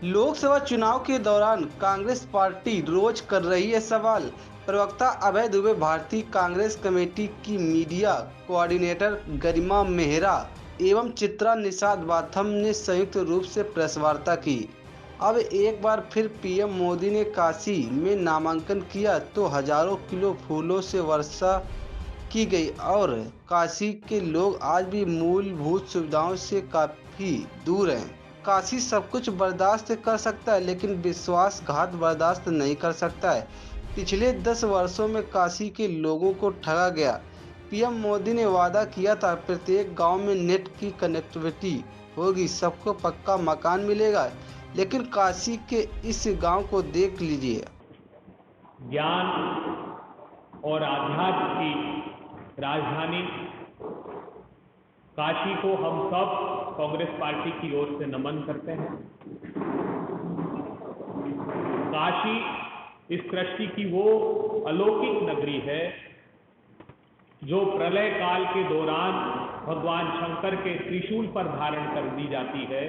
लोकसभा चुनाव के दौरान कांग्रेस पार्टी रोज कर रही है सवाल। प्रवक्ता अभय दुबे, भारतीय कांग्रेस कमेटी की मीडिया कोऑर्डिनेटर गरिमा मेहरा एवं चित्रा निषाद बाथम ने संयुक्त रूप से प्रेस वार्ता की। अब एक बार फिर पीएम मोदी ने काशी में नामांकन किया तो हजारों किलो फूलों से वर्षा की गई और काशी के लोग आज भी मूलभूत सुविधाओं से काफी दूर हैं। काशी सब कुछ बर्दाश्त कर सकता है लेकिन विश्वासघात बर्दाश्त नहीं कर सकता है। पिछले 10 वर्षों में काशी के लोगों को ठगा गया। पीएम मोदी ने वादा किया था प्रत्येक गांव में नेट की कनेक्टिविटी होगी, सबको पक्का मकान मिलेगा, लेकिन काशी के इस गांव को देख लीजिए। ज्ञान और आध्यात्म की राजधानी काशी को हम सब कांग्रेस पार्टी की ओर से नमन करते हैं। काशी इस सृष्टि की वो अलौकिक नगरी है जो प्रलय काल के दौरान भगवान शंकर के त्रिशूल पर धारण कर दी जाती है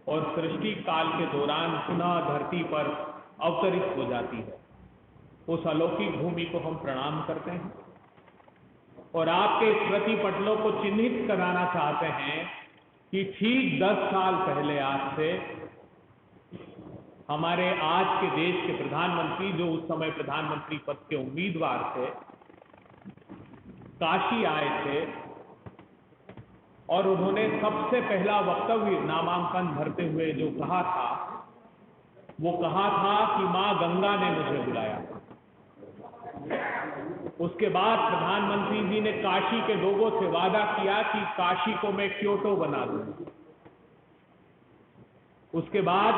और सृष्टि काल के दौरान पुनः धरती पर अवतरित हो जाती है। उस अलौकिक भूमि को हम प्रणाम करते हैं और आपके स्मृति पटलों को चिन्हित कराना चाहते हैं कि ठीक 10 साल पहले आज से हमारे आज के देश के प्रधानमंत्री, जो उस समय प्रधानमंत्री पद के उम्मीदवार थे, काशी आए थे और उन्होंने सबसे पहला वक्तव्य नामांकन भरते हुए जो कहा था, वो कहा था कि मां गंगा ने मुझे बुलाया। उसके बाद प्रधानमंत्री जी ने काशी के लोगों से वादा किया कि काशी को मैं क्योटो बना दूंगा। उसके बाद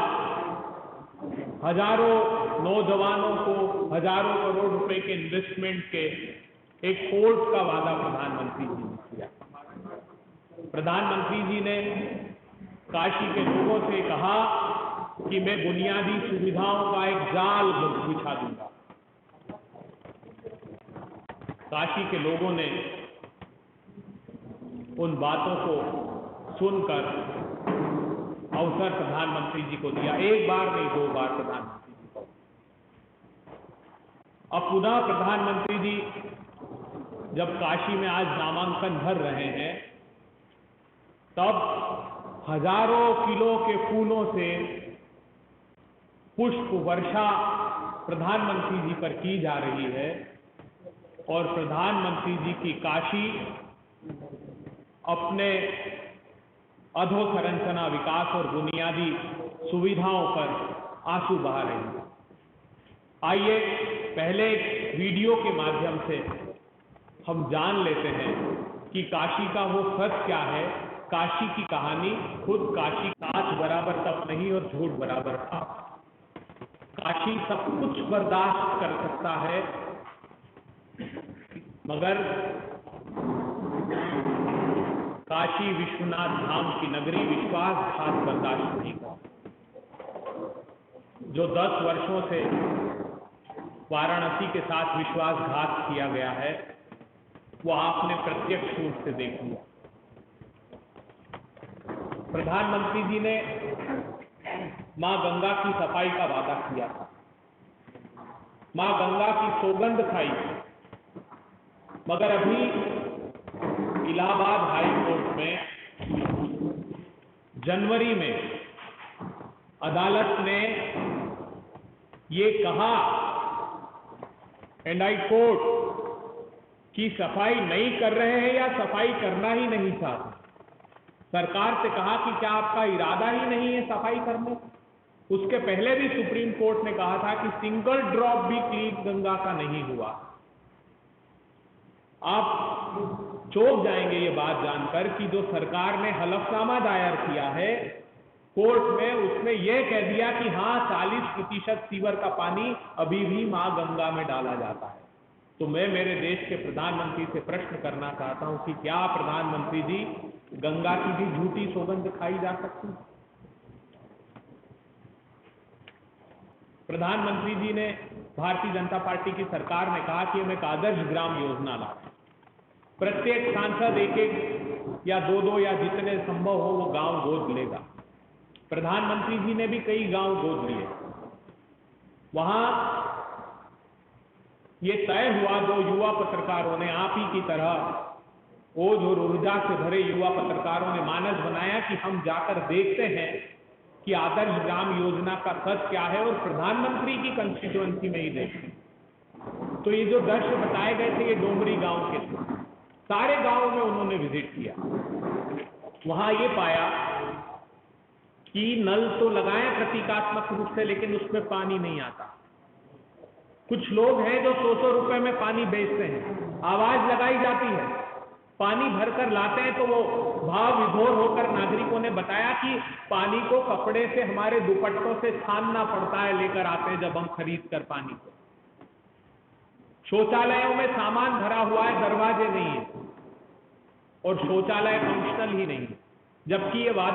हजारों नौजवानों को हजारों करोड़ रुपए के इन्वेस्टमेंट के एक पोर्ट का वादा प्रधानमंत्री जी ने किया। प्रधानमंत्री जी ने काशी के लोगों से कहा कि मैं बुनियादी सुविधाओं का एक जाल बिछा दूंगा। काशी के लोगों ने उन बातों को सुनकर अवसर प्रधानमंत्री जी को दिया, एक बार नहीं 2 बार प्रधानमंत्री जी को। अब पुनः प्रधानमंत्री जी जब काशी में आज नामांकन भर रहे हैं, तब हजारों किलो के फूलों से पुष्प वर्षा प्रधानमंत्री जी पर की जा रही है और प्रधानमंत्री जी की काशी अपने अधोसंरचना विकास और बुनियादी सुविधाओं पर आंसू बहा रही है। आइए पहले एक वीडियो के माध्यम से हम जान लेते हैं कि काशी का वो सच क्या है, काशी की कहानी। खुद काशी कांच बराबर तप नहीं और झूठ बराबर पाप। काशी सब कुछ बर्दाश्त कर सकता है मगर काशी विश्वनाथ धाम की नगरी विश्वासघात बर्दाश्त नहीं कर। जो 10 वर्षों से वाराणसी के साथ विश्वासघात किया गया है, वो आपने प्रत्यक्ष रूप से देख लिया। प्रधानमंत्री जी ने मां गंगा की सफाई का वादा किया था, मां गंगा की सौगंध खाई, मगर अभी इलाहाबाद हाई कोर्ट में जनवरी में अदालत ने ये कहा एंड आई कोर्ट कि सफाई नहीं कर रहे हैं या सफाई करना ही नहीं चाहते। सरकार से कहा कि क्या आपका इरादा ही नहीं है सफाई करने। उसके पहले भी सुप्रीम कोर्ट ने कहा था कि सिंगल ड्रॉप भी क्लीन गंगा का नहीं हुआ। आप चौंक जाएंगे ये बात जानकर कि जो सरकार ने हलफनामा दायर किया है कोर्ट में, उसमें यह कह दिया कि हाँ 40% सीवर का पानी अभी भी मां गंगा में डाला जाता है। तो मैं मेरे देश के प्रधानमंत्री से प्रश्न करना चाहता हूं कि क्या प्रधानमंत्री जी गंगा की भी झूठी सौगंध खाई जा सकती है? प्रधानमंत्री जी ने, भारतीय जनता पार्टी की सरकार ने कहा कि हम एक आदर्श ग्राम योजना लाए, प्रत्येक सांसद 1-1 या 2-2 या जितने संभव हो वो गांव गोद लेगा। प्रधानमंत्री जी ने भी कई गांव गोद लिए। वहां ये तय हुआ, दो युवा पत्रकारों ने आप ही की तरह ओज और ऊर्जा से भरे युवा पत्रकारों ने मानस बनाया कि हम जाकर देखते हैं कि आदर्श ग्राम योजना का कद क्या है और प्रधानमंत्री की कंस्टिट्यूएंसी में ही देखते हैं। तो ये जो दृश्य बताए गए थे ये डोमरी गांव के थे। सारे गांवों में उन्होंने विजिट किया। वहां ये पाया कि नल तो लगाए प्रतीकात्मक रूप से, लेकिन उसमें पानी नहीं आता। कुछ लोग हैं जो 100 रुपए में पानी बेचते हैं, आवाज लगाई जाती है, पानी भरकर लाते हैं तो वो भाव विभोर होकर नागरिकों ने बताया कि पानी को कपड़े से, हमारे दुपट्टों से छानना पड़ता है, लेकर आते हैं जब हम खरीद कर पानी को। शौचालयों में सामान भरा हुआ है, दरवाजे नहीं है और शौचालय फंक्शनल ही नहीं है, जबकि ये वादा